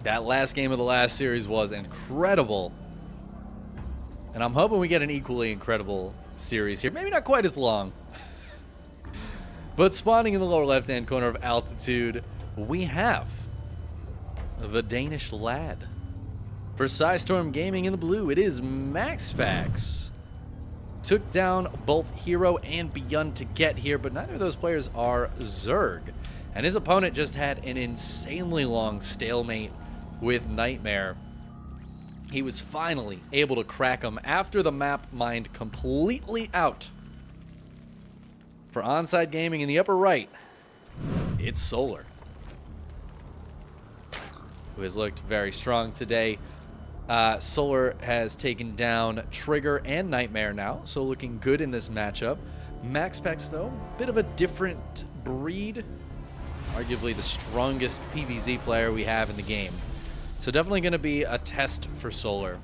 That last game of the last series was incredible. And I'm hoping we get an equally incredible series here. Maybe not quite as long. But spawning in the lower left-hand corner of altitude, we have the Danish lad. For Psystorm Gaming in the blue, it is MaxPax. Took down both Hero and Beyond to get here, but neither of those players are Zerg. And his opponent just had an insanely long stalemate with Nightmare. He was finally able to crack him after the map mined completely out. For Onside Gaming in the upper right, it's Solar, who has looked very strong today. Solar has taken down Trigger and Nightmare now, so looking good in this matchup. MaxPax, though, bit of a different breed. Arguably the strongest PvZ player we have in the game. So definitely going to be a test for Solar.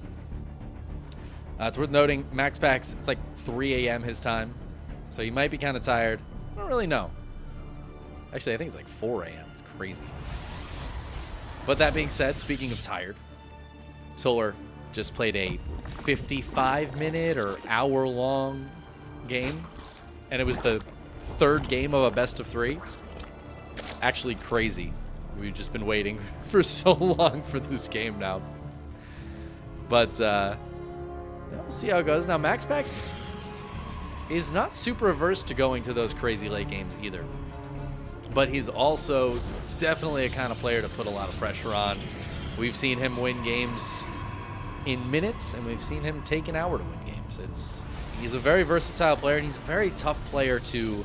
It's worth noting, MaxPax, it's like 3 a.m. his time, so he might be kind of tired. I don't really know. Actually, I think it's like 4 a.m. It's crazy. But that being said, speaking of tired, Solar just played a 55-minute or hour-long game, and it was the third game of a best-of-3. Actually crazy. We've just been waiting for so long for this game now. But yeah, we'll see how it goes. Now, MaxPax is not super averse to going to those crazy late games either. But he's also definitely a kind of player to put a lot of pressure on. We've seen him win games in minutes, and we've seen him take an hour to win games. He's a very versatile player, and he's a very tough player to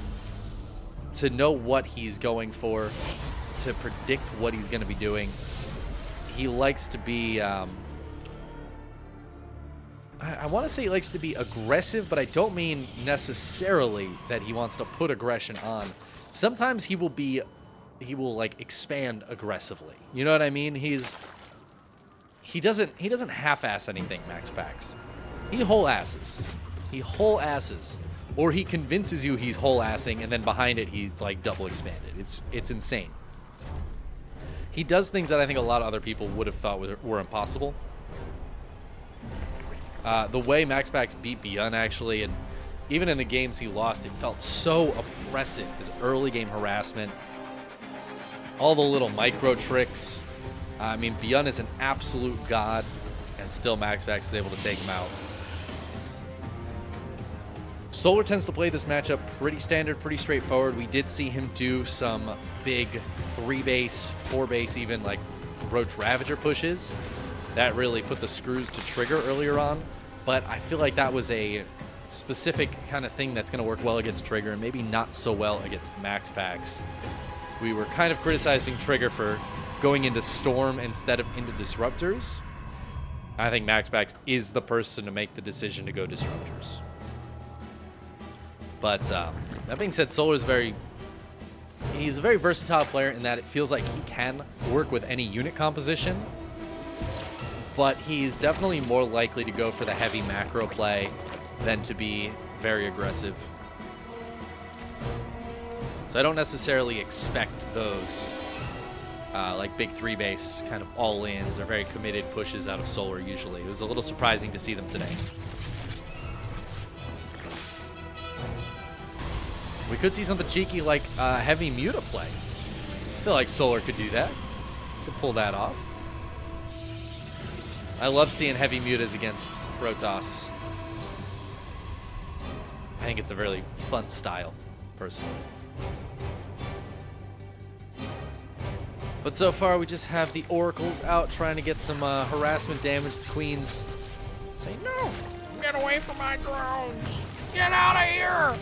know what he's going for, to predict what he's going to be doing. He likes to be, I want to say he likes to be aggressive, but I don't mean necessarily that he wants to put aggression on. Sometimes he will like expand aggressively. You know what I mean? He doesn't half-ass anything, MaxPax. He whole asses. He whole asses. Or he convinces you he's whole-assing, and then behind it he's like double expanded. It's insane. He does things that I think a lot of other people would have thought were impossible. The way MaxPax beat Beyond, actually, and even in the games he lost, it felt so oppressive. His early game harassment, all the little micro tricks. I mean, Beyond is an absolute god, and still MaxPax is able to take him out. Solar tends to play this matchup pretty standard, pretty straightforward. We did see him do some big 3-base, 4-base even, like Roach Ravager pushes. That really put the screws to Trigger earlier on. But I feel like that was a specific kind of thing that's going to work well against Trigger and maybe not so well against MaxPax. We were kind of criticizing Trigger for going into Storm instead of into Disruptors. I think MaxPax is the person to make the decision to go Disruptors. But that being said, Solar is he's a very versatile player in that it feels like he can work with any unit composition, but he's definitely more likely to go for the heavy macro play than to be very aggressive. So I don't necessarily expect those like big 3-base kind of all-ins or very committed pushes out of Solar usually. It was a little surprising to see them today. We could see something cheeky like heavy Muta play. I feel like Solar could do that. Could pull that off. I love seeing heavy Mutas against Protoss. I think it's a really fun style, personally. But so far, we just have the Oracles out trying to get some harassment damage. The Queens saying, "No, get away from my drones! Get out of here!"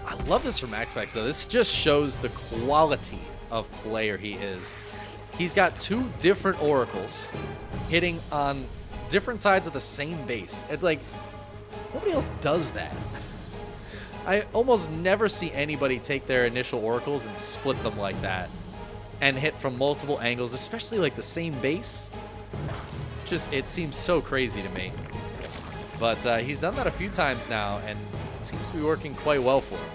I love this from MaxPax, though. This just shows the quality of player he is. He's got 2 different Oracles hitting on different sides of the same base. It's like, nobody else does that. I almost never see anybody take their initial Oracles and split them like that and hit from multiple angles, especially like the same base. It's just, it seems so crazy to me. But he's done that a few times now, and it seems to be working quite well for him.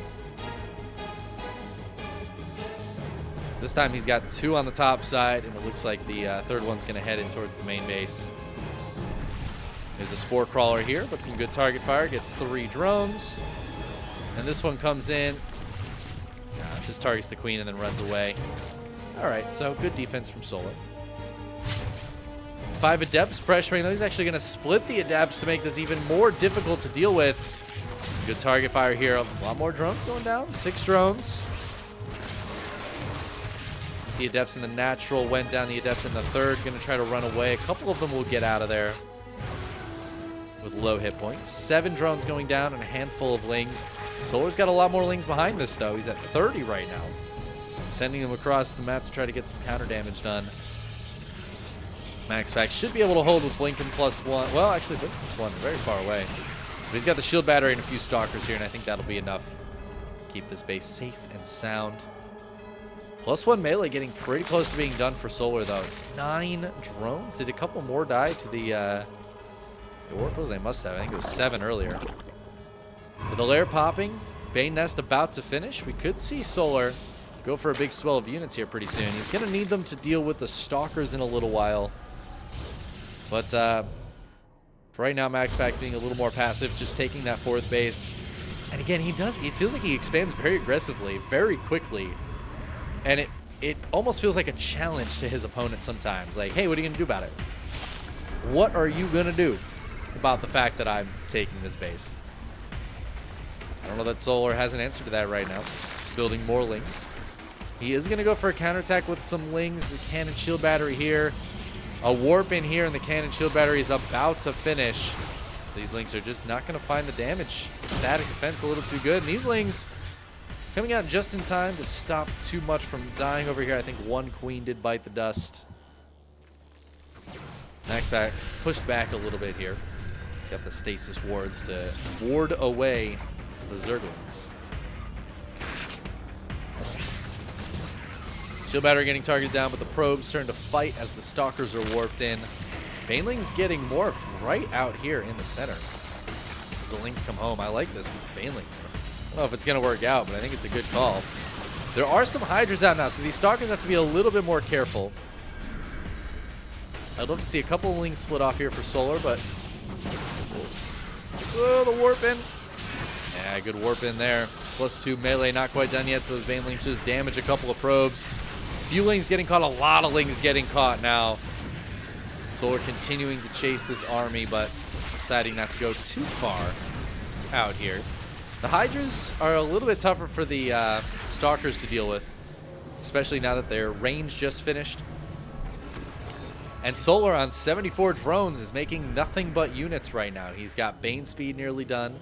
This time he's got 2 on the top side, and it looks like the third one's going to head in towards the main base. There's a Spore Crawler here, but some good target fire. Gets 3 drones. And this one comes in. Just targets the Queen and then runs away. All right, so good defense from Solar. 5 Adepts pressuring, though. He's actually going to split the Adepts to make this even more difficult to deal with. Some good target fire here. A lot more drones going down. 6 drones. The Adepts in the natural went down. The Adepts in the third going to try to run away. A couple of them will get out of there with low hit points. 7 drones going down and a handful of Lings. Solar's got a lot more Lings behind this, though. He's at 30 right now. Sending them across the map to try to get some counter damage done. MaxPax should be able to hold with Blinken +1. Well, actually, Blinken +1 very far away. But he's got the shield battery and a few stalkers here, and I think that'll be enough to keep this base safe and sound. +1 melee getting pretty close to being done for Solar, though. 9 drones. Did a couple more die to the Oracles? They must have. I think it was 7 earlier. With the lair popping, Bane Nest about to finish, we could see Solar go for a big swell of units here pretty soon. He's going to need them to deal with the Stalkers in a little while. But for right now, MaxPax being a little more passive, just taking that 4th base. And again, it feels like he expands very aggressively, very quickly. And it almost feels like a challenge to his opponent sometimes. Like, hey, what are you going to do about it? What are you going to do about the fact that I'm taking this base? I don't know that Solar has an answer to that right now. Building more Lings. He is going to go for a counterattack with some Lings. The cannon shield battery here. A warp in here, and the cannon shield battery is about to finish. These Lings are just not going to find the damage. The static defense a little too good. And these Lings coming out just in time to stop too much from dying over here. I think 1 Queen did bite the dust. MaxPax pushed back a little bit here. He's got the stasis wards to ward away the Zerglings. Shield battery getting targeted down, but the probes turn to fight as the Stalkers are warped in. Baneling's getting morphed right out here in the center. As the Lings come home, I like this Baneling. I don't know if it's going to work out, but I think it's a good call. There are some Hydras out now, so these Stalkers have to be a little bit more careful. I'd love to see a couple of Lings split off here for Solar, but... Oh, the warp in. Yeah, good warp in there. +2 melee, not quite done yet, so those Banelings just damage a couple of probes. Few Lings getting caught, a lot of Lings getting caught now. Solar continuing to chase this army, but deciding not to go too far out here. The Hydras are a little bit tougher for the Stalkers to deal with, especially now that their range just finished. And Solar on 74 drones is making nothing but units right now. He's got Bane speed nearly done.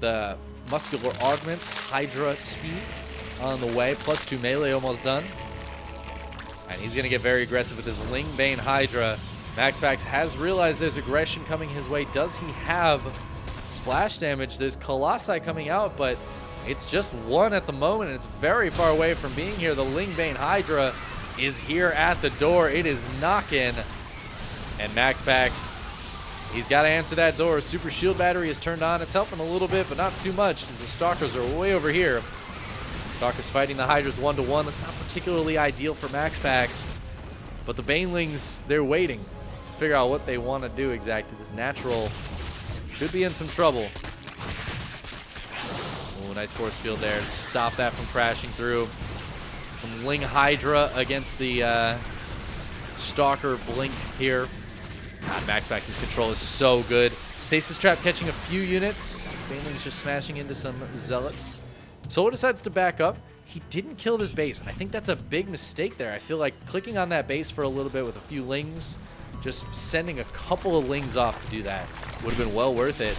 The muscular augments, Hydra speed on the way, +2 melee almost done. And he's going to get very aggressive with his Ling Bane Hydra. MaxPax has realized there's aggression coming his way. Does he have splash damage? There's Colossi coming out, but it's just 1 at the moment, and it's very far away from being here. The Ling Bane Hydra is here at the door. It is knocking. And MaxPax, he's got to answer that door. Super shield battery is turned on. It's helping a little bit, but not too much, as the Stalkers are way over here. Stalkers fighting the Hydras 1-to-1. That's not particularly ideal for MaxPax. But the Banelings, they're waiting to figure out what they want to do exactly. This natural could be in some trouble. Oh, nice force field there to stop that from crashing through. Some Ling Hydra against the Stalker Blink here. God, MaxPax's control is so good. Stasis Trap catching a few units. Baneling's just smashing into some Zealots. Solar decides to back up. He didn't kill this base, and I think that's a big mistake there. I feel like clicking on that base for a little bit with a few Lings, just sending a couple of Lings off to do that would have been well worth it.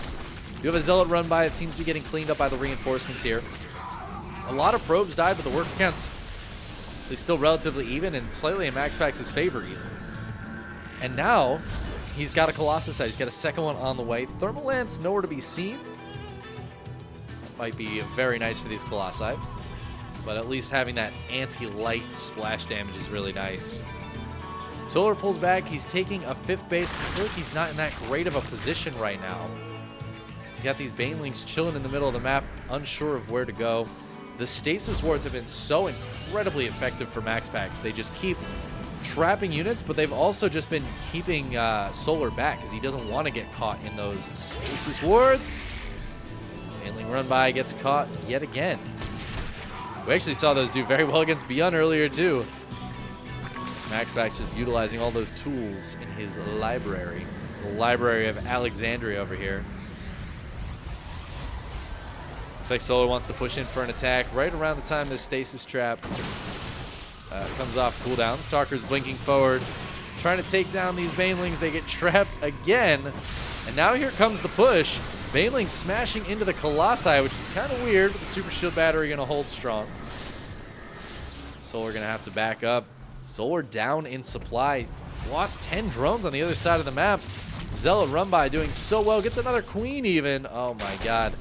You have a Zealot run by. It seems to be getting cleaned up by the reinforcements here. A lot of probes died, but the work counts. They're still relatively even and slightly in MaxPax's favor even. And now he's got a Colossus out. He's got a second one on the way. Thermal Lance nowhere to be seen. That might be very nice for these Colossi. But at least having that anti-light splash damage is really nice. Solar pulls back. He's taking a 5th base. I feel like he's not in that great of a position right now. He's got these Banelings chilling in the middle of the map, unsure of where to go. The stasis wards have been so incredibly effective for MaxPax. They just keep trapping units, but they've also just been keeping Solar back because he doesn't want to get caught in those stasis wards. Mainling run by gets caught yet again. We actually saw those do very well against Beyond earlier too. MaxPax just utilizing all those tools in his library. The library of Alexandria over here. Looks like Solar wants to push in for an attack right around the time this stasis trap comes off cooldown. Stalker's blinking forward, trying to take down these Banelings. They get trapped again. And now here comes the push. Baneling smashing into the Colossi, which is kind of weird, but the Super Shield Battery going to hold strong. Solar going to have to back up. Solar down in supply. He's lost 10 drones on the other side of the map. Zealot run by doing so well. Gets another Queen even. Oh my god.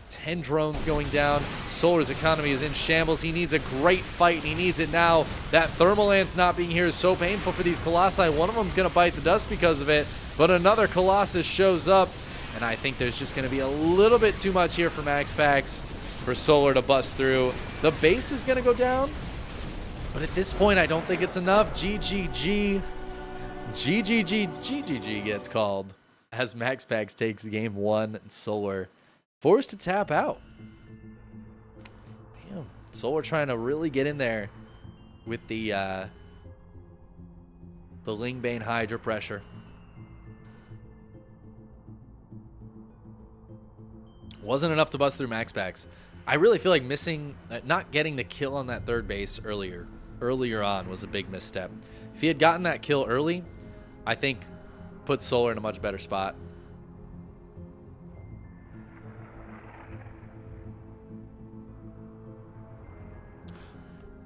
10 drones going down. Solar's economy is in shambles. He needs a great fight, and he needs it now. That Thermal Lance not being here is so painful for these Colossi. One of them's going to bite the dust because of it, but another Colossus shows up, and I think there's just going to be a little bit too much here for MaxPax for Solar to bust through. The base is going to go down, but at this point, I don't think it's enough. GGG gets called as MaxPax takes game one, and Solar forced to tap out. Damn. Solar trying to really get in there with the Lingbane Hydra pressure. Wasn't enough to bust through MaxPax. I really feel like not getting the kill on that third base earlier on was a big misstep. If he had gotten that kill early, I think put Solar in a much better spot.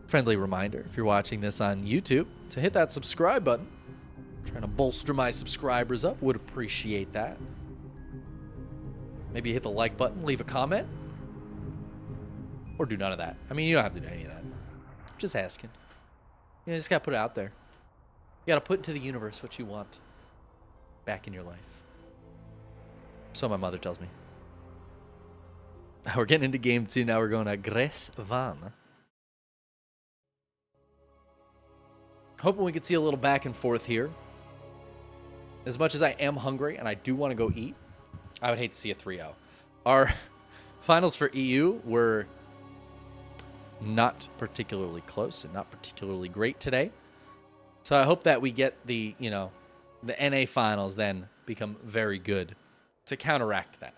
Friendly reminder, if you're watching this on YouTube, to hit that subscribe button. I'm trying to bolster my subscribers up. Would appreciate that. Maybe hit the like button, leave a comment, or do none of that. I mean, you don't have to do any of that. Just asking. You just gotta put it out there. You gotta put into the universe what you want back in your life. So my mother tells me. We're getting into game two now. We're going to Gres Van. Hoping we could see a little back and forth here. As much as I am hungry and I do want to go eat, I would hate to see a 3-0. Our finals for EU were not particularly close and not particularly great today. So I hope that we get the NA finals then become very good to counteract that.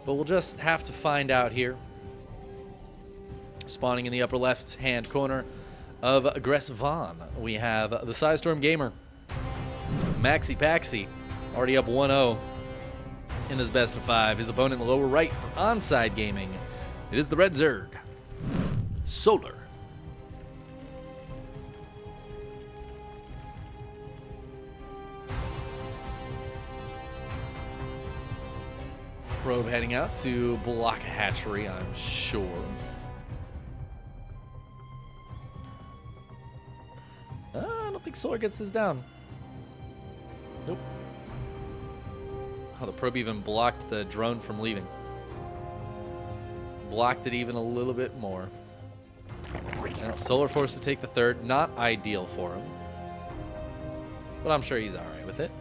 But we'll just have to find out here. Spawning in the upper left-hand corner of Gressvan, we have the Psystorm Gamer. Maxi Paxi, already up 1-0 in this best of 5. His opponent in the lower right from Onside Gaming. It is the Red Zerg. Solar. Probe heading out to block a hatchery, I'm sure. I don't think Solar gets this down. Nope. Oh, the probe even blocked the drone from leaving. Blocked it even a little bit more. Now, Solar forced to take the third. Not ideal for him. But I'm sure he's alright with it.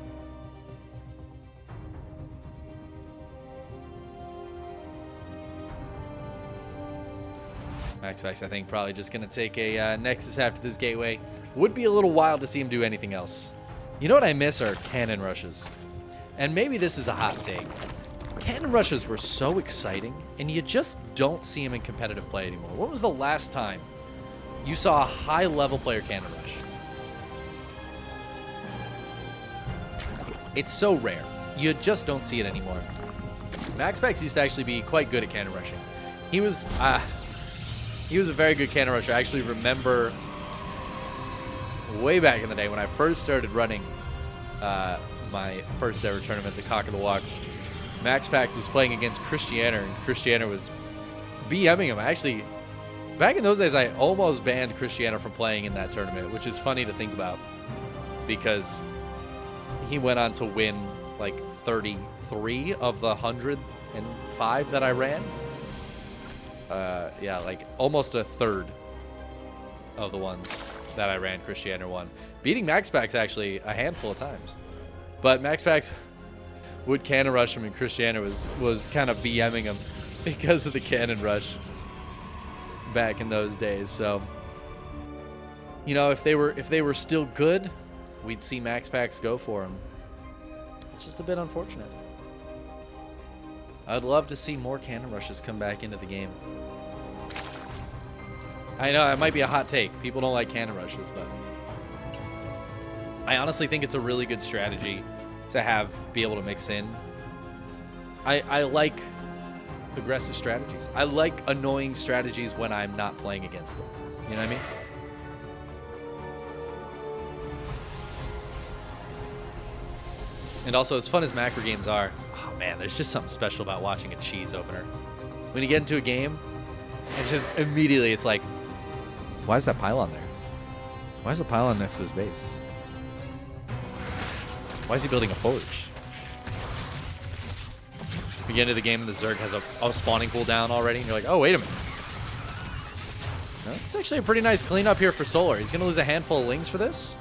MaxPax, I think, probably just going to take a Nexus after this gateway. Would be a little wild to see him do anything else. You know what I miss are cannon rushes. And maybe this is a hot take. Cannon rushes were so exciting, and you just don't see them in competitive play anymore. When was the last time you saw a high-level player cannon rush? It's so rare. You just don't see it anymore. MaxPax used to actually be quite good at cannon rushing. He was a very good cannon rusher. I actually remember way back in the day when I first started running my first ever tournament, the Cock of the Walk. MaxPax was playing against Christianer, and Christianer was BMing him. Actually, back in those days, I almost banned Christianer from playing in that tournament, which is funny to think about because he went on to win like 33 of the 105 that I ran. Yeah, like almost a third of the ones that I ran Christianer won. Beating MaxPax actually a handful of times. But MaxPax would cannon rush him, and Christianer was kind of BMing him because of the cannon rush back in those days. So, you know, if they were still good, we'd see MaxPax go for him. It's just a bit unfortunate. I'd love to see more cannon rushes come back into the game. I know it might be a hot take. People don't like cannon rushes, but I honestly think it's a really good strategy to be able to mix in. I like aggressive strategies. I like annoying strategies when I'm not playing against them. You know what I mean? And also, as fun as macro games are, oh man, there's just something special about watching a cheese opener. When you get into a game, it's just immediately, it's like, why is that pylon there? Why is the pylon next to his base? Why is he building a forge? You get into the game and the Zerg has a spawning pool down already, and you're like, oh, wait a minute. No, it's actually a pretty nice cleanup here for Solar. He's going to lose a handful of lings for this.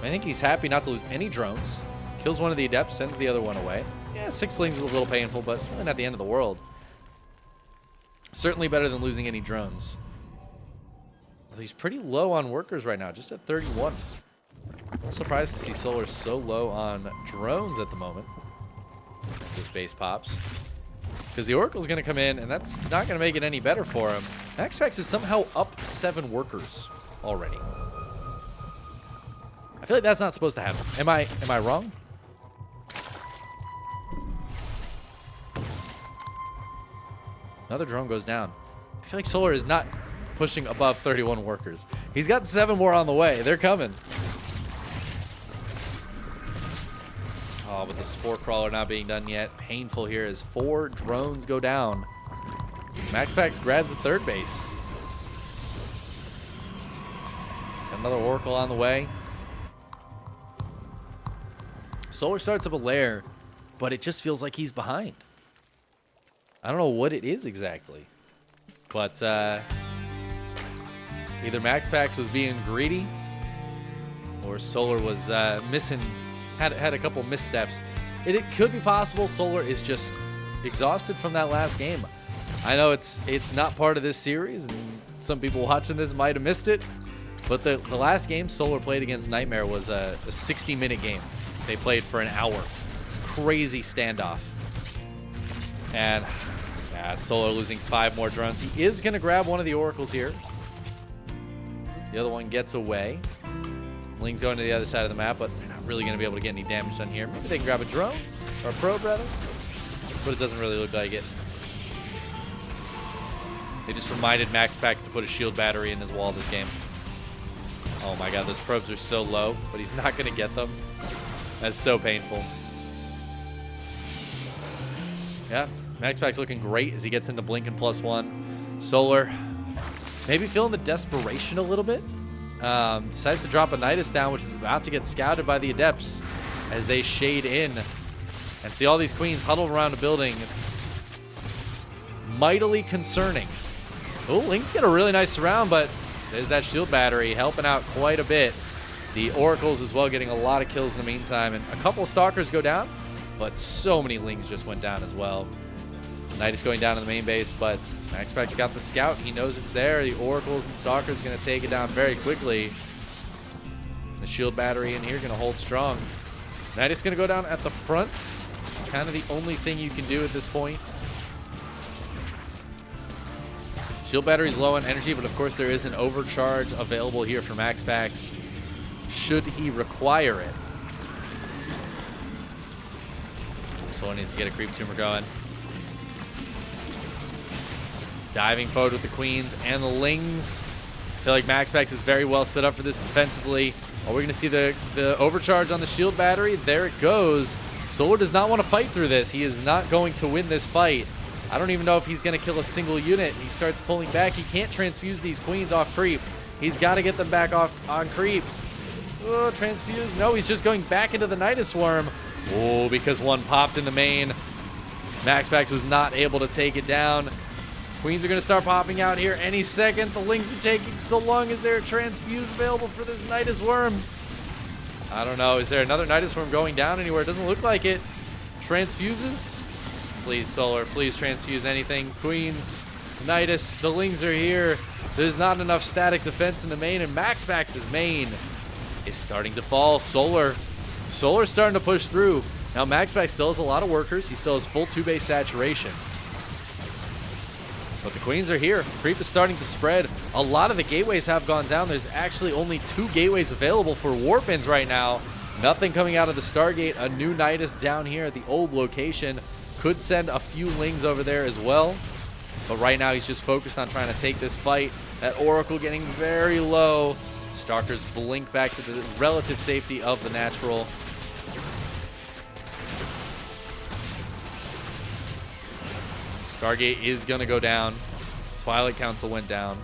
I think he's happy not to lose any drones. Kills one of the adepts, sends the other one away. Yeah, 6 lings is a little painful, but it's really not the end of the world. Certainly better than losing any drones. Although he's pretty low on workers right now, just at 31. I'm surprised to see Solar so low on drones at the moment. This base pops. Because the Oracle's going to come in, and that's not going to make it any better for him. MaxPax is somehow up 7 workers already. I feel like that's not supposed to happen. Am I wrong? Another drone goes down. I feel like Solar is not pushing above 31 workers. He's got 7 more on the way. They're coming. Oh, but the Spore Crawler not being done yet. Painful here as 4 drones go down. MaxPax grabs the 3rd base. Another Oracle on the way. Solar starts up a lair, but it just feels like he's behind. I don't know what it is exactly. But either MaxPax was being greedy or Solar was missing, had a couple missteps. It could be possible Solar is just exhausted from that last game. I know it's not part of this series, and some people watching this might have missed it, but the last game Solar played against Nightmare was a 60-minute game. They played for an hour. Crazy standoff. And yeah, Solar losing 5 more drones. He is going to grab one of the Oracles here. The other one gets away. Ling's going to the other side of the map, but they're not really going to be able to get any damage done here. Maybe they can grab a drone, or a probe rather, but it doesn't really look like it. They just reminded MaxPax to put a shield battery in his wall this game. Oh my god, those probes are so low, but he's not going to get them. That's so painful. Yeah, MaxPax looking great as he gets into Blink and +1. Solar maybe feeling the desperation a little bit. Decides to drop a Nidus down, which is about to get scouted by the Adepts as they shade in and see all these queens huddled around a building. It's mightily concerning. Oh, Link's got a really nice surround, but there's that shield battery helping out quite a bit. The Oracles as well getting a lot of kills in the meantime, and a couple Stalkers go down, but so many Lings just went down as well. Nidus going down in the main base, but MaxPax got the scout. He knows it's there. The Oracles and Stalkers going to take it down very quickly. The shield battery in here going to hold strong. Nidus going to go down at the front. It's kind of the only thing you can do at this point. Shield battery's low on energy, but of course there is an overcharge available here for MaxPax should he require it. Someone needs to get a creep tumor going. He's diving forward with the queens and the lings. I feel like MaxPax is very well set up for this defensively. Are we going to see the overcharge on the shield battery? There it goes. Solar does not want to fight through this. He is not going to win this fight. I don't even know if he's going to kill a single unit. He starts pulling back. He can't transfuse these queens off creep. He's got to get them back off on creep. Oh, transfuse. No, he's just going back into the Nidus Swarm. Oh, because one popped in the main. MaxPax was not able to take it down. Queens are going to start popping out here any second. The Lings are taking so long. Is there a transfuse available for this Nidus Worm? I don't know. Is there another Nidus Worm going down anywhere? It doesn't look like it. Transfuses? Please, Solar. Please transfuse anything. Queens, Nidus, the Lings are here. There's not enough static defense in the main, and MaxPax's main is starting to fall. Solar's starting to push through. Now, MaxPax still has a lot of workers. He still has full 2-base saturation. But the Queens are here. Creep is starting to spread. A lot of the gateways have gone down. There's actually only 2 gateways available for warp-ins right now. Nothing coming out of the Stargate. A new Nidus down here at the old location. Could send a few Lings over there as well. But right now he's just focused on trying to take this fight. That Oracle getting very low. Stalkers blink back to the relative safety of the natural. Stargate is going to go down. Twilight Council went down.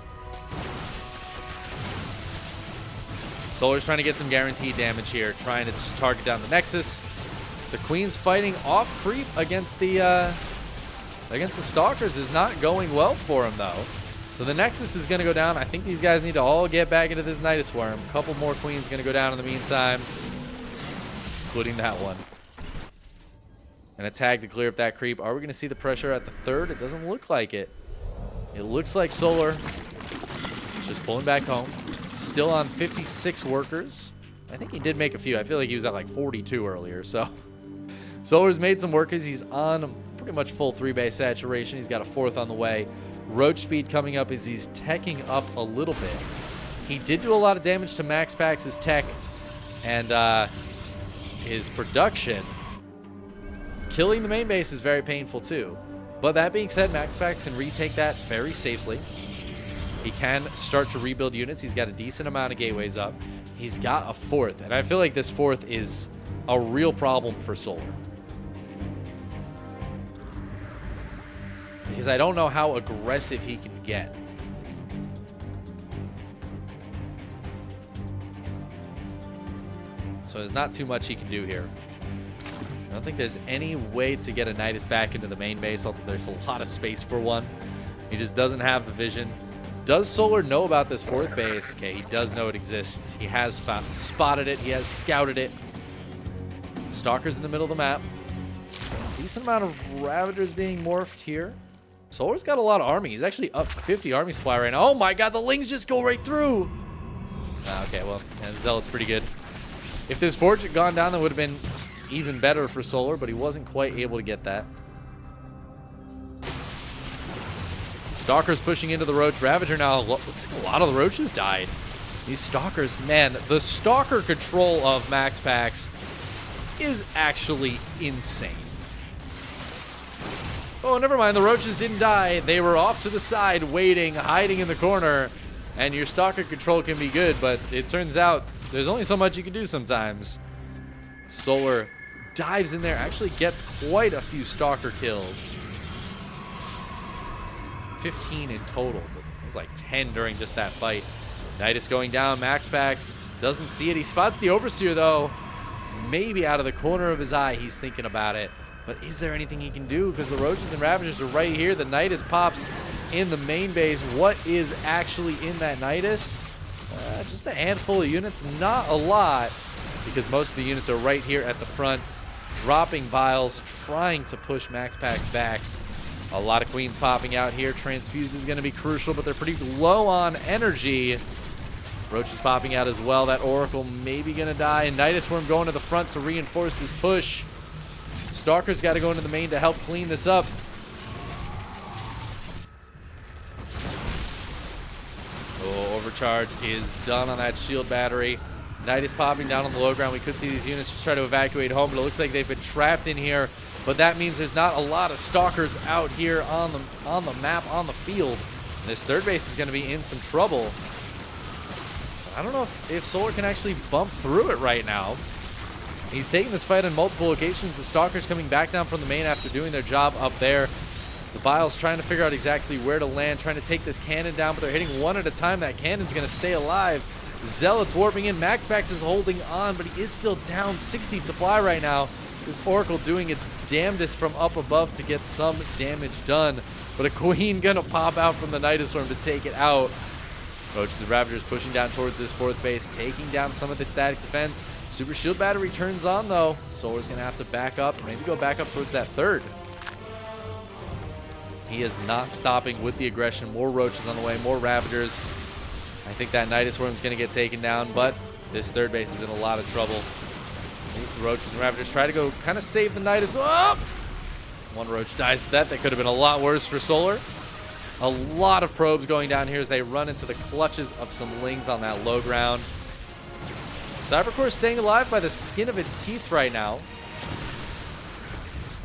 Solar's trying to get some guaranteed damage here, trying to just target down the Nexus. The Queen's fighting off creep against the Stalkers is not going well for him, though. So the Nexus is going to go down. I think these guys need to all get back into this Nidus Worm. A couple more Queens going to go down in the meantime, including that one. And a tag to clear up that creep. Are we going to see the pressure at the third? It doesn't look like it. It looks like Solar is just pulling back home. Still on 56 workers. I think he did make a few. I feel like he was at like 42 earlier. So Solar's made some workers. He's on pretty much full 3-base saturation. He's got a 4th on the way. Roach speed coming up as he's teching up a little bit. He did do a lot of damage to MaxPax's tech and his production. Killing the main base is very painful too. But that being said, MaxPax can retake that very safely. He can start to rebuild units. He's got a decent amount of gateways up. He's got a 4th, and I feel like this 4th is a real problem for Solar. Because I don't know how aggressive he can get. So there's not too much he can do here. I don't think there's any way to get a Nidus back into the main base, although there's a lot of space for one. He just doesn't have the vision. Does Solar know about this 4th base? Okay, he does know it exists. He has spotted it. He has scouted it. Stalkers in the middle of the map. Decent amount of Ravagers being morphed here. Solar's got a lot of army. He's actually up 50 army supply right now. Oh my god, the Lings just go right through. Okay, well, yeah, Zealot's pretty good. If this Forge had gone down, that would have been even better for Solar, but he wasn't quite able to get that. Stalker's pushing into the Roach. Ravager now, looks like a lot of the Roaches died. These Stalkers, man, the Stalker control of MaxPax is actually insane. Oh, never mind, the Roaches didn't die. They were off to the side, waiting, hiding in the corner, and your Stalker control can be good, but it turns out there's only so much you can do sometimes. Solar dives in there, actually gets quite a few Stalker kills. 15 in total, but it was like 10 during just that fight. Nidus going down, MaxPax doesn't see it. He spots the Overseer though. Maybe out of the corner of his eye he's thinking about it. But is there anything he can do? Because the Roaches and Ravagers are right here. The Nidus pops in the main base. What is actually in that Nidus? Just a handful of units, not a lot, because most of the units are right here at the front, dropping vials, trying to push MaxPax back. A lot of Queens popping out here. Transfuse is going to be crucial, but they're pretty low on energy. Roach is popping out as well. That Oracle maybe going to die. And Nidus Worm going to the front to reinforce this push. Stalker's got to go into the main to help clean this up. Oh, overcharge is done on that shield battery. Nidus popping down on the low ground. We could see these units just try to evacuate home, but it looks like they've been trapped in here. But that means there's not a lot of Stalkers out here on the map, on the field. This 3rd base is going to be in some trouble. I don't know if Solar can actually bump through it right now. He's taking this fight on multiple locations. The Stalkers coming back down from the main after doing their job up there. The Biles trying to figure out exactly where to land, trying to take this cannon down, but they're hitting one at a time. That cannon's going to stay alive. Zealot's warping in. MaxPax is holding on, but he is still down 60 supply right now. This Oracle doing its damnedest from up above to get some damage done. but a queen gonna pop out from the Nidus Swarm to take it out. Roaches and Ravagers pushing down towards this fourth base, taking down some of the static defense. Super Shield Battery turns on though. Solar's gonna have to back up, maybe go back up towards that third. He is not stopping with the aggression. More Roaches on the way, more Ravagers. I think that Nidus Swarm's gonna get taken down, but this third base is in a lot of trouble. Roaches and Ravagers try to go kind of save the Nidus. Oh! One Roach dies to that. That could have been a lot worse for Solar. A lot of probes going down here as they run into the clutches of some Lings on that low ground. Cybercore is staying alive by the skin of its teeth right now.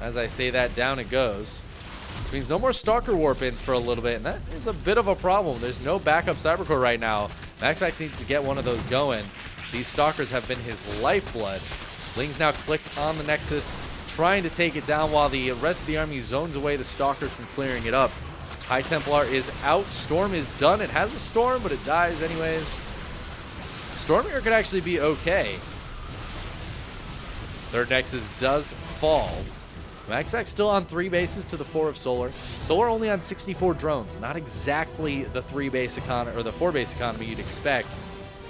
As I say that, down it goes. Which means no more Stalker Warp-ins for a little bit, and that is a bit of a problem. There's no backup Cybercore right now. MaxPax needs to get one of those going. These Stalkers have been his lifeblood. Ling's now clicked on the Nexus, trying to take it down while the rest of the army zones away the Stalkers from clearing it up. High Templar is out. Storm is done. It has a Storm, but it dies anyways. Storm here could actually be okay. Third Nexus does fall. MaxPax still on 3 bases to the 4 of Solar. Solar only on 64 drones. Not exactly the 3 base economy or the 4 base economy you'd expect,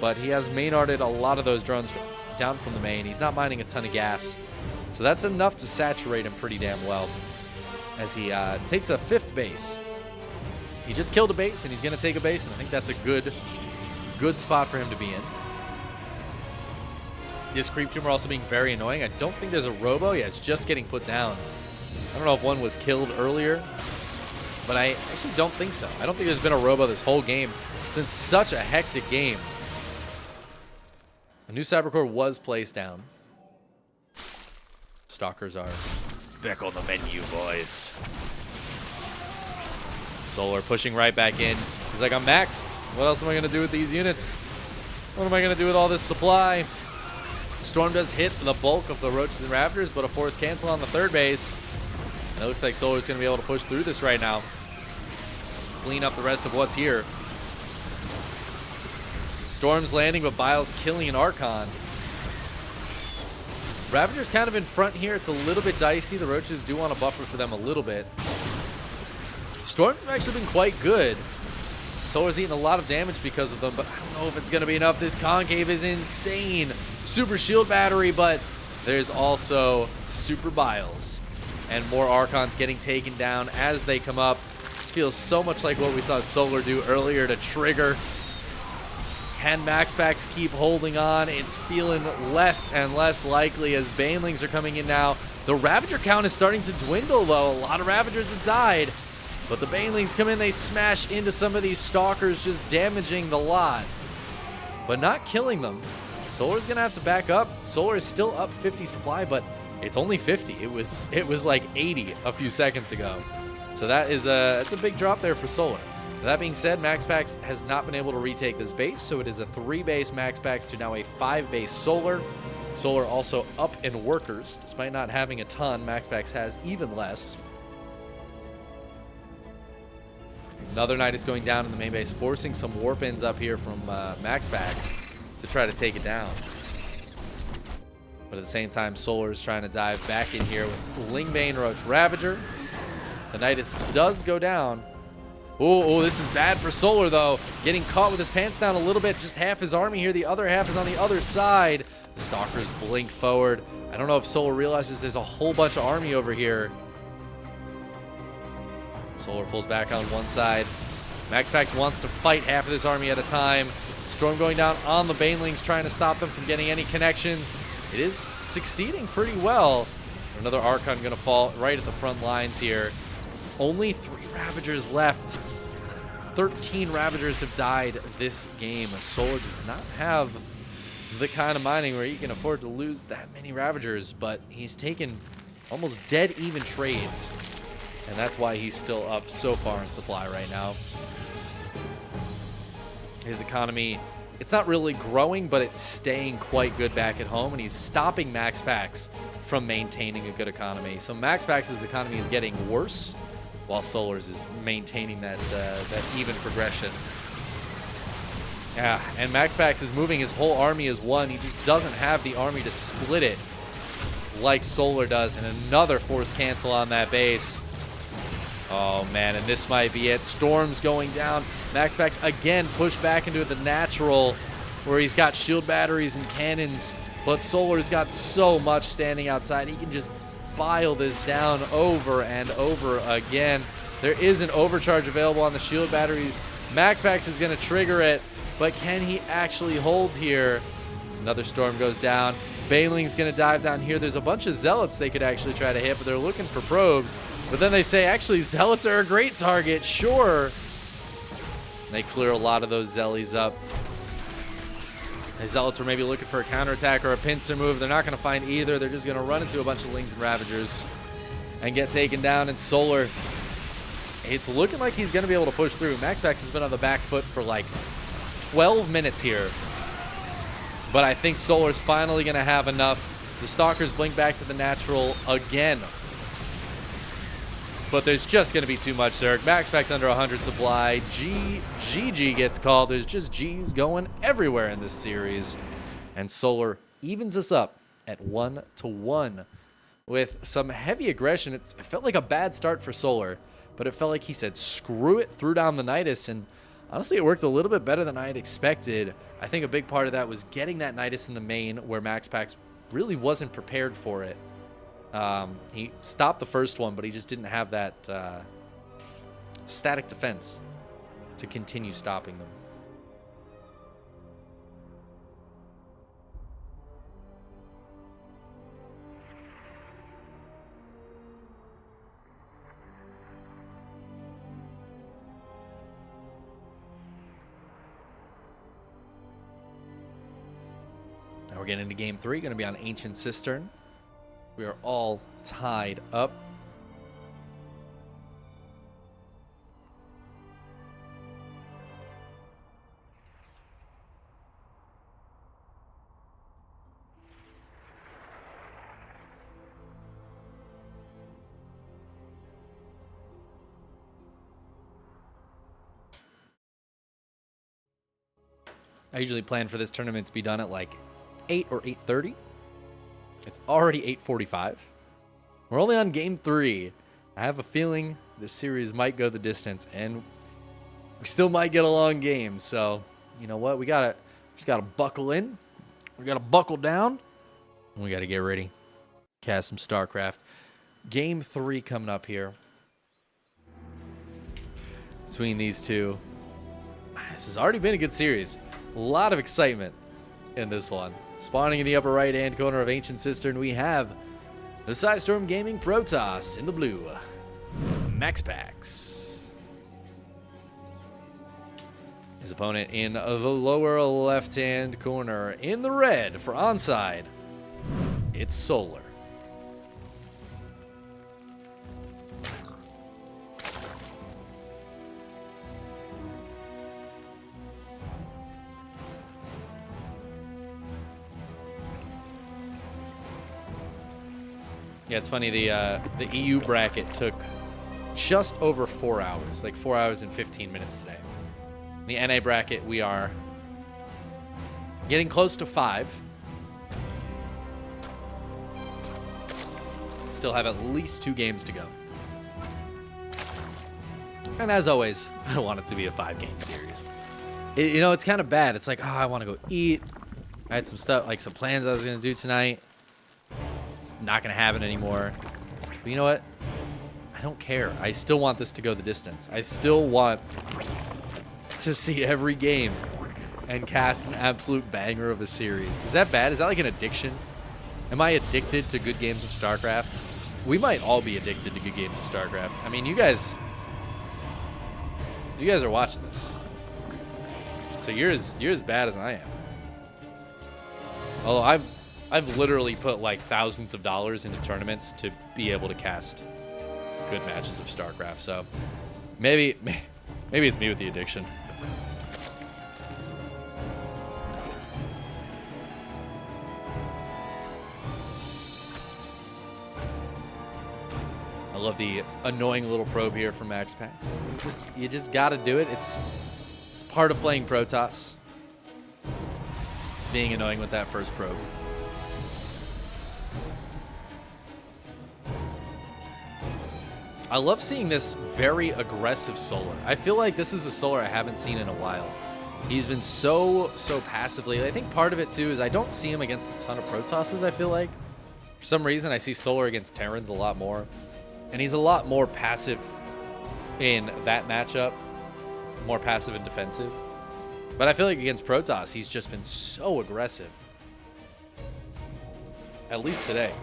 but he has main-arted a lot of those drones down from the main. He's not mining a ton of gas, so that's enough to saturate him pretty damn well as he takes a 5th base. He just killed a base, and he's going to take a base, and I think that's a good spot for him to be in. This Creep Tumor also being very annoying. I don't think there's a Robo. Yeah, it's just getting put down. I don't know if one was killed earlier, but I actually don't think so. I don't think there's been a Robo this whole game. It's been such a hectic game. A new Cybercore was placed down. Stalkers are back on the menu, boys. Solar pushing right back in. He's like, I'm maxed. What else am I going to do with these units? What am I going to do with all this supply? Storm does hit the bulk of the Roaches and Ravagers, but a force cancel on the third base. And it looks like Solar's going to be able to push through this right now. Clean up the rest of what's here. Storm's landing, but Bile's killing an Archon. Ravager's kind of in front here. It's a little bit dicey. The Roaches do want to buffer for them a little bit. Storms have actually been quite good. Solar's eating a lot of damage because of them, but I don't know if it's going to be enough. This Concave is insane. Super Shield Battery, but there's also Super Biles. And more Archons getting taken down as they come up. This feels so much like what we saw Solar do earlier to trigger. Can MaxPax keep holding on? It's feeling less and less likely as Banelings are coming in now. The Ravager count is starting to dwindle, though. A lot of Ravagers have died. But the Banelings come in, they smash into some of these Stalkers, just damaging the lot. But not killing them. Solar's going to have to back up. Solar is still up 50 supply, but it's only 50. It was like 80 a few seconds ago. So that's a big drop there for Solar. That being said, MaxPax has not been able to retake this base, so it is a 3-base MaxPax to now a 5-base Solar. Solar also up in workers. Despite not having a ton, MaxPax has even less. Another Knight is going down in the main base, forcing some warp-ins up here from MaxPax to try to take it down. But at the same time, Solar is trying to dive back in here with Lingbane, Roach, Ravager. The Nidus does go down. Oh, this is bad for Solar, though. Getting caught with his pants down a little bit. Just half his army here. The other half is on the other side. The Stalkers blink forward. I don't know if Solar realizes there's a whole bunch of army over here. Solar pulls back on one side. MaxPax wants to fight half of this army at a time. Storm going down on the Banelings, trying to stop them from getting any connections. It is succeeding pretty well. Another Archon going to fall right at the front lines here. Only 3 Ravagers left. 13 Ravagers have died this game. Solar does not have the kind of mining where you can afford to lose that many Ravagers, but he's taken almost dead even trades. And that's why he's still up so far in supply right now. His economy, it's not really growing, but it's staying quite good back at home, and he's stopping MaxPax from maintaining a good economy. So MaxPax's economy is getting worse, while Solar's is maintaining that even progression. Yeah, and MaxPax is moving his whole army as one. He just doesn't have the army to split it like Solar does, and another force cancel on that base. Oh, man, and this might be it. Storm's going down. MaxPax again pushed back into the natural where he's got shield batteries and cannons, but Solar's got so much standing outside. He can just bile this down over and over again. There is an overcharge available on the shield batteries. MaxPax is going to trigger it, but can he actually hold here? Another Storm goes down. Baneling's going to dive down here. There's a bunch of Zealots they could actually try to hit, but they're looking for probes. But then they say, actually, Zealots are a great target. Sure. They clear a lot of those Zellies up. The Zealots were maybe looking for a counterattack or a pincer move. They're not going to find either. They're just going to run into a bunch of Lings and Ravagers and get taken down. And Solar, it's looking like he's going to be able to push through. MaxPax has been on the back foot for like 12 minutes here. But I think Solar's finally going to have enough. The Stalkers blink back to the natural again. But there's just going to be too much Zerg. MaxPax under 100 supply. GG gets called. There's just G's going everywhere in this series. And Solar evens us up at 1-1 with some heavy aggression. It felt like a bad start for Solar, but it felt like he said, screw it, threw down the Nidus. And honestly, it worked a little bit better than I had expected. I think a big part of that was getting that Nidus in the main where MaxPax really wasn't prepared for it. He stopped the first one, but he just didn't have that static defense to continue stopping them. Now we're getting into game 3, going to be on Ancient Cistern. We are all tied up. I usually plan for this tournament to be done at like 8 or 8:30. It's already 8:45. We're only on game 3. I have a feeling this series might go the distance, and we still might get a long game. So, you know what? We just gotta buckle in. We gotta buckle down. And we gotta get ready. Cast some StarCraft. Game 3 coming up here between these two. This has already been a good series. A lot of excitement in this one. Spawning in the upper right-hand corner of Ancient Cistern, we have the Sidestorm Gaming Protoss in the blue. MaxPax. His opponent in the lower left-hand corner in the red for onside. It's Solar. Yeah, it's funny, the EU bracket took just over 4 hours, like 4 hours and 15 minutes today. The NA bracket, we are getting close to 5. Still have at least 2 games to go. And as always, I want it to be a 5-game series. You know, it's kind of bad. It's like, oh, I want to go eat. I had some stuff, like some plans I was going to do tonight. It's not going to happen anymore. But you know what? I don't care. I still want this to go the distance. I still want to see every game and cast an absolute banger of a series. Is that bad? Is that like an addiction? Am I addicted to good games of StarCraft? We might all be addicted to good games of StarCraft. I mean, you guys are watching this. So you're as bad as I am. Although I've literally put like thousands of dollars into tournaments to be able to cast good matches of StarCraft. So maybe it's me with the addiction. I love the annoying little probe here from MaxPax. You just got to do it. It's part of playing Protoss. Being annoying with that first probe. I love seeing this very aggressive Solar. I feel like this is a Solar I haven't seen in a while. He's been so passively. I think part of it too is I don't see him against a ton of Protosses, I feel like. For some reason, I see Solar against Terrans a lot more. And he's a lot more passive in that matchup. More passive and defensive. But I feel like against Protoss, he's just been so aggressive. At least today.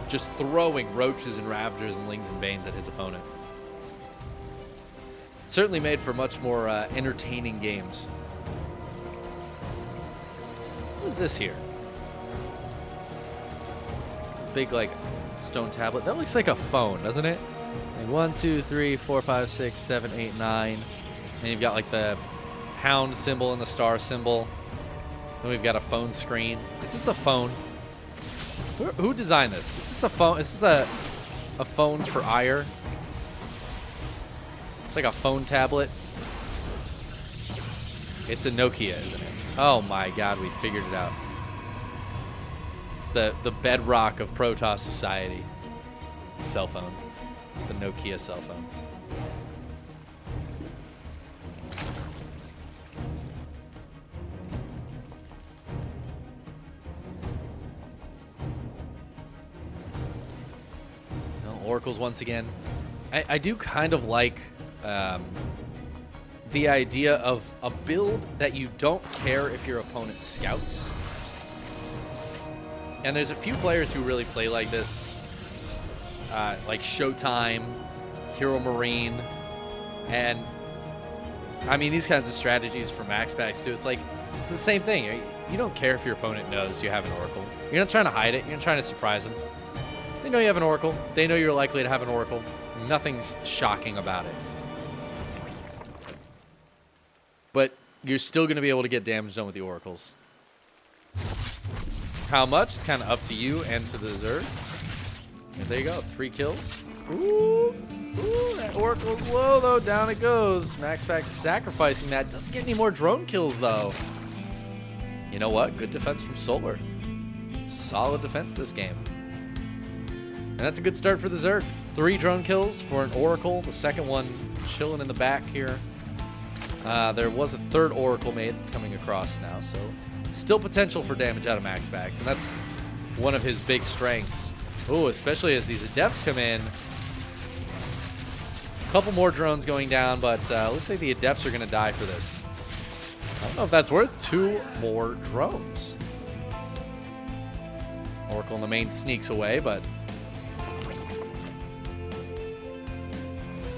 Just throwing Roaches and Ravagers and Lings and Banes at his opponent. Certainly made for much more entertaining games. What is this here? Big, like, stone tablet. That looks like a phone, doesn't it? Like 1, 2, 3, 4, 5, 6, 7, 8, 9. And you've got, like, the pound symbol and the star symbol. Then we've got a phone screen. Is this a phone? Who designed this? Is this a phone? Is this a phone for ire? It's like a phone tablet. It's a Nokia, isn't it? Oh my god, we figured it out. It's the bedrock of Protoss society. Cell phone. The Nokia cell phone. Oracles once again. I do kind of like the idea of a build that you don't care if your opponent scouts. And there's a few players who really play like this, like Showtime, Hero Marine, and I mean these kinds of strategies for MaxPax too. It's like it's the same thing. You don't care if your opponent knows you have an Oracle. You're not trying to hide it. You're not trying to surprise them. They know you have an Oracle. They know you're likely to have an Oracle. Nothing's shocking about it. But you're still going to be able to get damage done with the Oracles. How much? It's kind of up to you and to the Zerg. And there you go. 3 kills. Ooh. Ooh, that Oracle's low, though. Down it goes. MaxPax sacrificing that. Doesn't get any more drone kills, though. You know what? Good defense from Solar. Solid defense this game. And that's a good start for the Zerg. 3 drone kills for an Oracle. The second one chilling in the back here. There was a third Oracle made that's coming across now, so still potential for damage out of MaxPax, and that's one of his big strengths. Oh, especially as these Adepts come in. A couple more drones going down, but looks like the Adepts are going to die for this. I don't know if that's worth 2 more drones. Oracle in the main sneaks away, but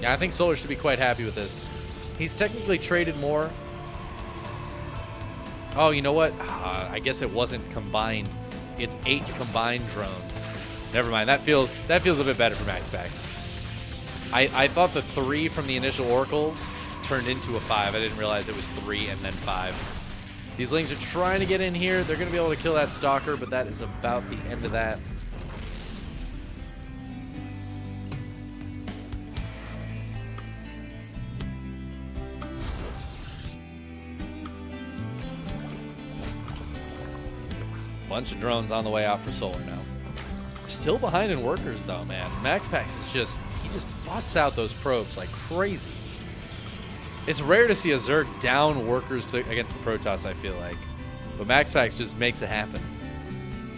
yeah, I think Solar should be quite happy with this. He's technically traded more. Oh, you know what? I guess it wasn't combined. It's 8 combined drones. Never mind. That feels a bit better for MaxPax. I thought the 3 from the initial Oracles turned into a 5. I didn't realize it was 3 and then 5. These Lings are trying to get in here. They're going to be able to kill that Stalker, but that is about the end of that. Bunch of drones on the way out for Solar now. Still behind in workers though, man. MaxPax is just, he just busts out those probes like crazy. It's rare to see a Zerg down workers against the Protoss, I feel like. But MaxPax just makes it happen.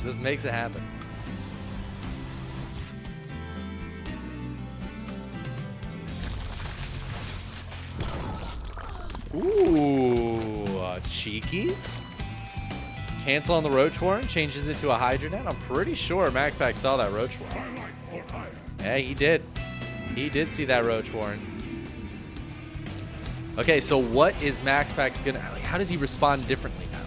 Just makes it happen. Ooh, cheeky. Cancel on the Roach Warren, changes it to a Hydra net. I'm pretty sure MaxPax saw that Roach Warren. Yeah, he did. He did see that Roach Warren. Okay, so what is MaxPax gonna, how does he respond differently now?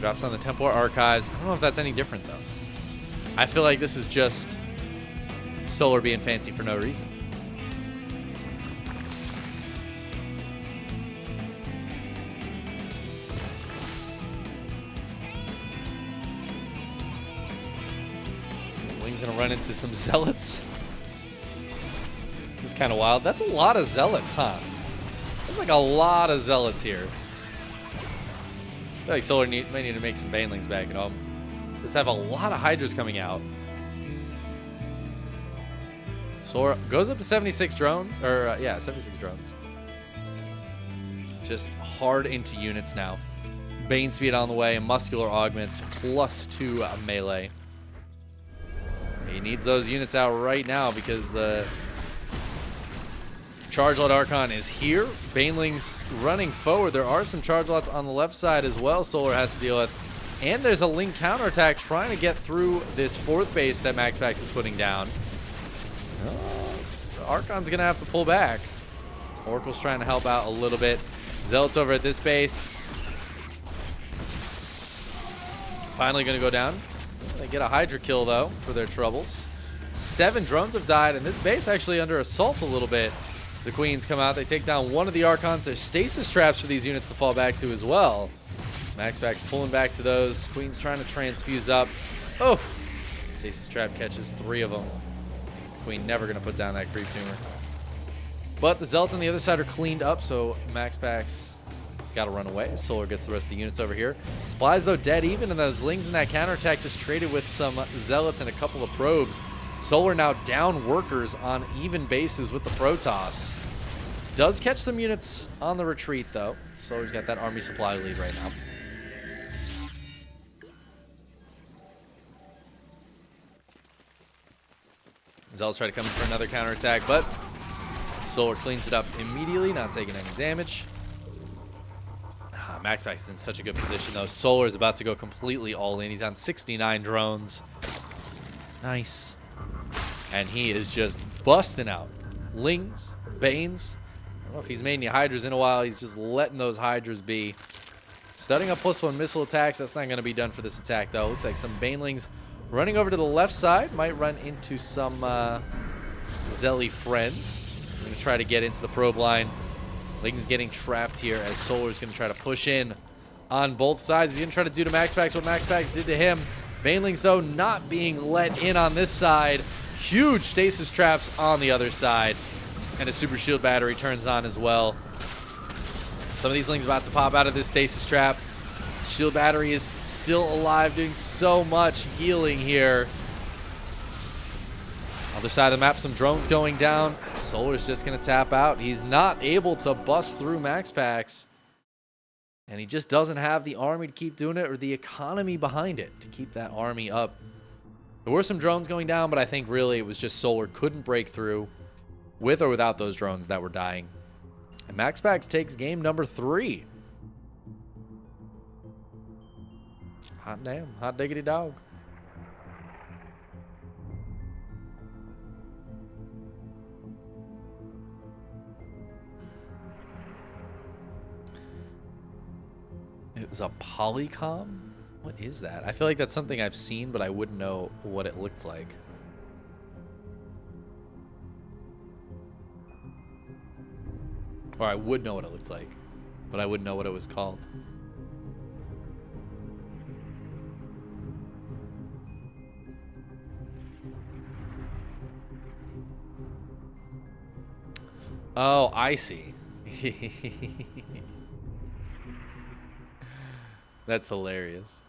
Drops on the Templar Archives. I don't know if that's any different though. I feel like this is just Solar being fancy for no reason. Gonna run into some Zealots. It's kind of wild. That's a lot of Zealots, huh? That's like a lot of Zealots here. I feel like Solar may need to make some Banelings back at home. Just have a lot of Hydras coming out. Solar goes up to 76 drones, or yeah, 76 drones. Just hard into units now. Bane speed on the way, and muscular augments +2 melee. He needs those units out right now because the Charge Lot Archon is here. Banelings running forward. There are some Charge Lots on the left side as well Solar has to deal with. And there's a Link counterattack trying to get through this fourth base that MaxPax is putting down. The Archon's going to have to pull back. Oracle's trying to help out a little bit. Zealot's over at this base. Finally going to go down. They get a Hydra kill, though, for their troubles. 7 drones have died, and this base actually under assault a little bit. The Queens come out. They take down one of the Archons. There's stasis traps for these units to fall back to as well. MaxPax pulling back to those. Queen's trying to transfuse up. Oh! Stasis trap catches 3 of them. Queen never going to put down that creep tumor. But the Zealots on the other side are cleaned up, so MaxPax got to run away. Solar gets the rest of the units over here. Supplies, though, dead even, and those Lings in that counterattack just traded with some Zealots and a couple of probes. Solar now down workers on even bases with the Protoss. Does catch some units on the retreat, though. Solar's got that army supply lead right now. Zealots try to come in for another counterattack, but Solar cleans it up immediately, not taking any damage. MaxPax is in such a good position, though. Solar is about to go completely all in. He's on 69 drones. Nice. And he is just busting out Lings, Banes. I don't know if he's made any Hydras in a while. He's just letting those Hydras be. Studying up +1 missile attacks. That's not going to be done for this attack, though. Looks like some Banelings running over to the left side. Might run into some Zelly friends. I'm going to try to get into the probe line. Ling's getting trapped here as Solar's going to try to push in on both sides. He's going to try to do to MaxPax what MaxPax did to him. Banelings, though, not being let in on this side. Huge stasis traps on the other side. And a super shield battery turns on as well. Some of these Lings about to pop out of this stasis trap. Shield battery is still alive, doing so much healing here. Other side of the map, some drones going down. Solar's just going to tap out. He's not able to bust through MaxPax. And he just doesn't have the army to keep doing it or the economy behind it to keep that army up. There were some drones going down, but I think really it was just Solar couldn't break through with or without those drones that were dying. And MaxPax takes game number 3. Hot damn. Hot diggity dog. It was a Polycom? What is that? I feel like that's something I've seen, but I wouldn't know what it looked like. Or I would know what it looked like, but I wouldn't know what it was called. Oh, I see. That's hilarious.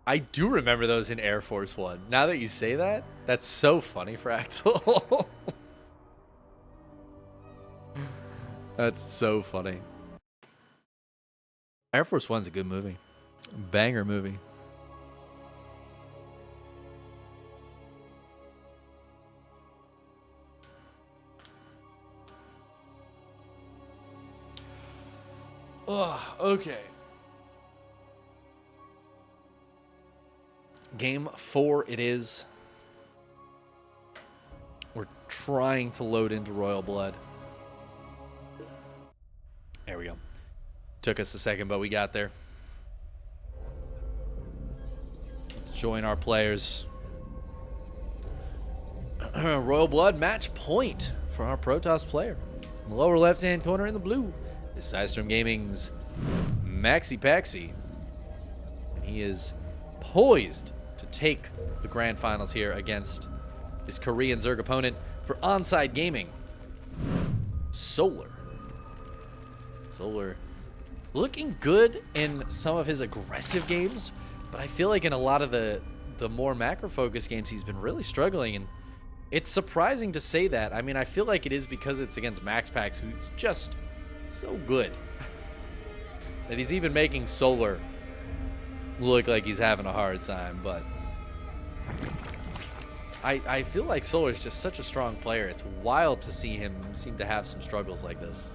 I do remember those in Air Force One. Now that you say that, that's so funny, Fractal. That's so funny. Air Force One's a good movie. Banger movie. Oh, okay. Game 4 it is. We're trying to load into Royal Blood. There we go. Took us a second, but we got there. Let's join our players. Royal Blood match point for our Protoss player. In the lower left-hand corner in the blue is Sidestorm Gaming's MaxPax. And he is poised to take the grand finals here against his Korean Zerg opponent for Onside Gaming. Solar looking good in some of his aggressive games, but I feel like in a lot of the more macro focused games he's been really struggling, and It's surprising to say that. I mean, I feel like it is because it's against MaxPax, who's just so good that he's even making Solar look like he's having a hard time. But I feel like Solar's just such a strong player. It's wild to see him seem to have some struggles like this.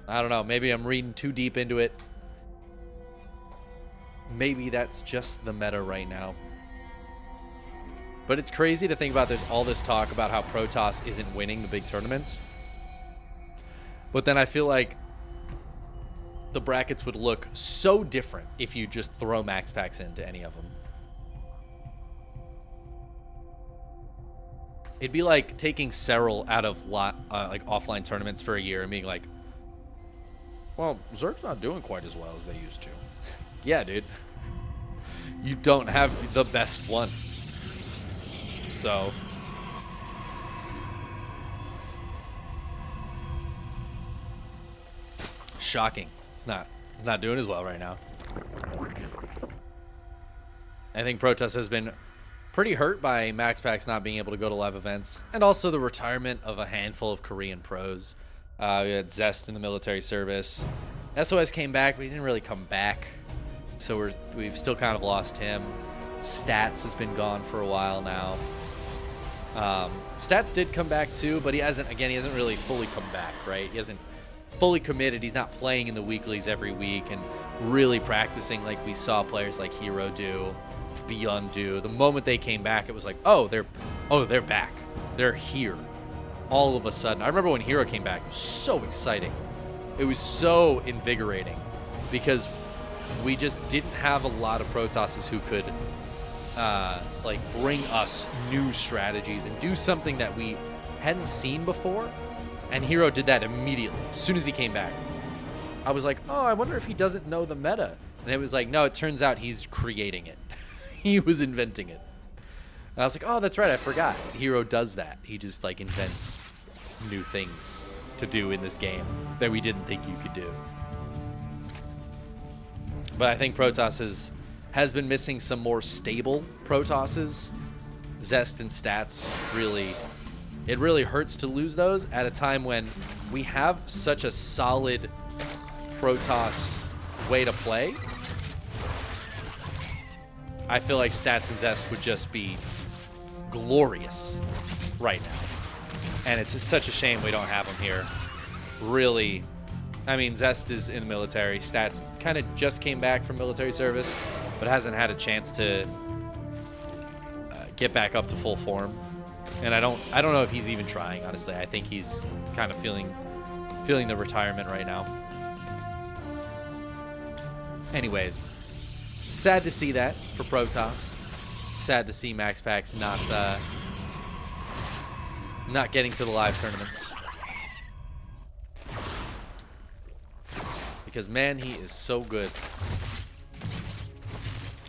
I don't know. Maybe I'm reading too deep into it. Maybe that's just the meta right now. But it's crazy to think about. There's all this talk about how Protoss isn't winning the big tournaments. But then I feel like the brackets would look so different if you just throw MaxPax into any of them. It'd be like taking Serral out of like offline tournaments for a year and being like, well, Zerg's not doing quite as well as they used to. Yeah, dude. You don't have the best one. So shocking. It's not doing as well right now. I think Protoss has been pretty hurt by MaxPax not being able to go to live events, and also the retirement of a handful of Korean pros. We had Zest in the military service. SOS came back, but he didn't really come back. So we've still kind of lost him. Stats has been gone for a while now. Stats did come back too, but he hasn't really fully come back, right? He hasn't fully committed. He's not playing in the weeklies every week and really practicing like we saw players like Hero do, Beyond do. The moment they came back, it was like, oh, they're back. They're here. All of a sudden. I remember when Hero came back, it was so exciting. It was so invigorating because we just didn't have a lot of Protosses who could like bring us new strategies and do something that we hadn't seen before. And Hero did that immediately as soon as he came back. I was like, oh, I wonder if he doesn't know the meta. And it was like, no, it turns out he's creating it. He was inventing it. And I was like, oh, that's right, I forgot. Hero does that. He just like invents new things to do in this game that we didn't think you could do. But I think Protoss has been missing some more stable Protosses. Zest and Stats it really hurts to lose those at a time when we have such a solid Protoss way to play. I feel like Stats and Zest would just be glorious right now. And it's such a shame we don't have them here. Really, I mean, Zest is in the military. Stats kind of just came back from military service, but hasn't had a chance to get back up to full form. And I don't know if he's even trying, honestly. I think he's kind of feeling the retirement right now. Anyways, sad to see that for Protoss. Sad to see MaxPax not getting to the live tournaments. Because, man, he is so good.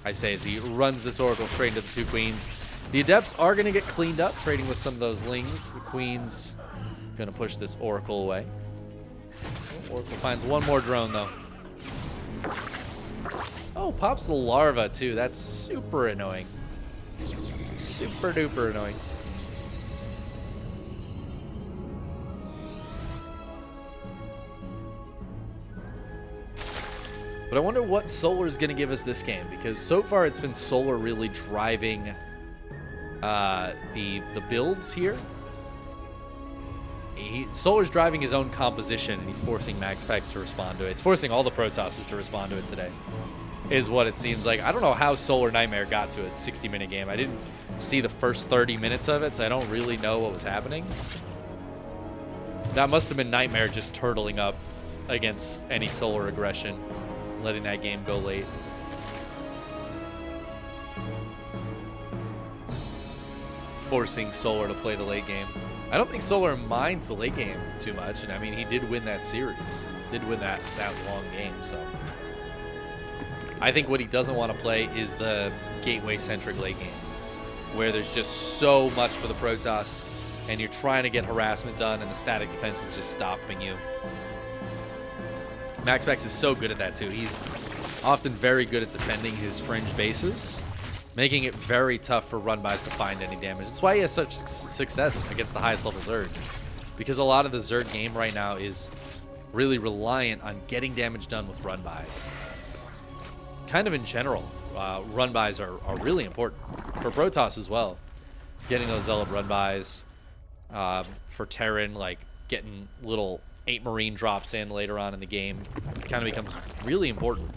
I say as he runs this Oracle straight into the two Queens. The Adepts are going to get cleaned up, trading with some of those Lings. The Queen's going to push this Oracle away. Oracle finds one more drone, though. Oh, pops the Larva, too. That's super annoying. Super duper annoying. But I wonder what Solar is going to give us this game, because so far it's been Solar really driving the builds here. Solar's driving his own composition, and he's forcing MaxPax to respond to it. It's forcing all the Protosses to respond to it today, is what it seems like. I don't know how Solar Nightmare got to a 60-minute game. I didn't see the first 30 minutes of it, so I don't really know what was happening. That must have been Nightmare just turtling up against any Solar aggression, letting that game go late. Forcing Solar to play the late game. I don't think Solar minds the late game too much, and I mean, he did win that series. Did win that long game, so. I think what he doesn't want to play is the gateway-centric late game, where there's just so much for the Protoss, and you're trying to get harassment done, and the static defense is just stopping you. MaxPax is so good at that, too. He's often very good at defending his fringe bases, making it very tough for run-bys to find any damage. That's why he has such success against the highest level Zergs, because a lot of the Zerg game right now is really reliant on getting damage done with run-bys. Kind of in general, run-bys are really important for Protoss as well. Getting those Zealot run-bys, for Terran, like getting little 8 Marine drops in later on in the game kind of becomes really important.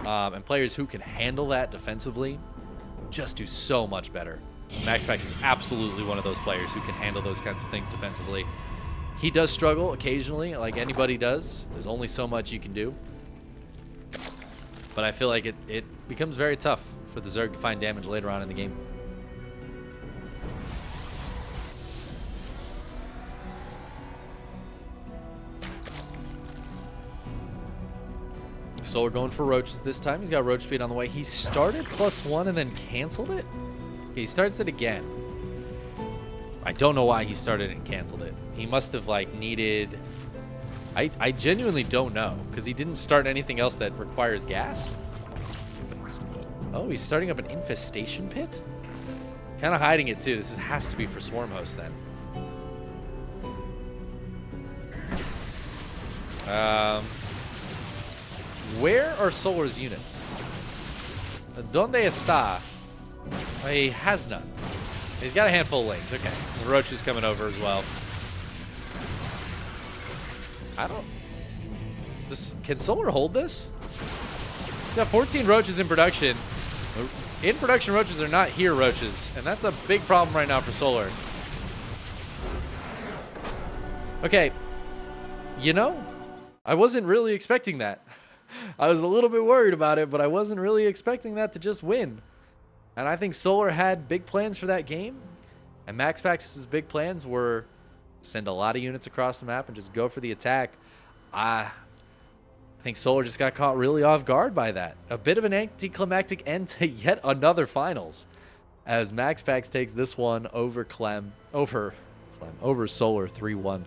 And players who can handle that defensively just do so much better. MaxPax is absolutely one of those players who can handle those kinds of things defensively. He does struggle occasionally, like anybody does. There's only so much you can do. But I feel like it becomes very tough for the Zerg to find damage later on in the game. Solar going for roaches this time. He's got roach speed on the way. He started +1 and then canceled it. Okay, he starts it again. I don't know why he started and canceled it. He must have like needed... I genuinely don't know, because he didn't start anything else that requires gas. Oh, he's starting up an infestation pit? Kind of hiding it too. This has to be for Swarm Host then. Where are Solar's units? Donde está? Oh, he has none. He's got a handful of lanes. Okay. The Roach is coming over as well. I don't... Can Solar hold this? He's got 14 Roaches in production. In production Roaches are not here Roaches. And that's a big problem right now for Solar. Okay. You know, I wasn't really expecting that. I was a little bit worried about it, but I wasn't really expecting that to just win. And I think Solar had big plans for that game. And MaxPax's big plans were send a lot of units across the map and just go for the attack. I think Solar just got caught really off guard by that. A bit of an anticlimactic end to yet another finals, as MaxPax takes this one over over Solar 3-1.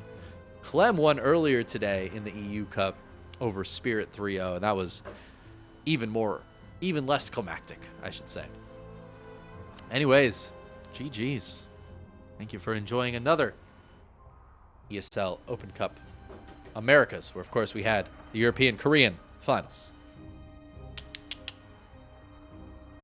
Clem won earlier today in the EU Cup over Spirit 3-0, and that was even less climactic, I should say. Anyways, GG's. Thank you for enjoying another ESL Open Cup Americas, where of course we had the European Korean finals.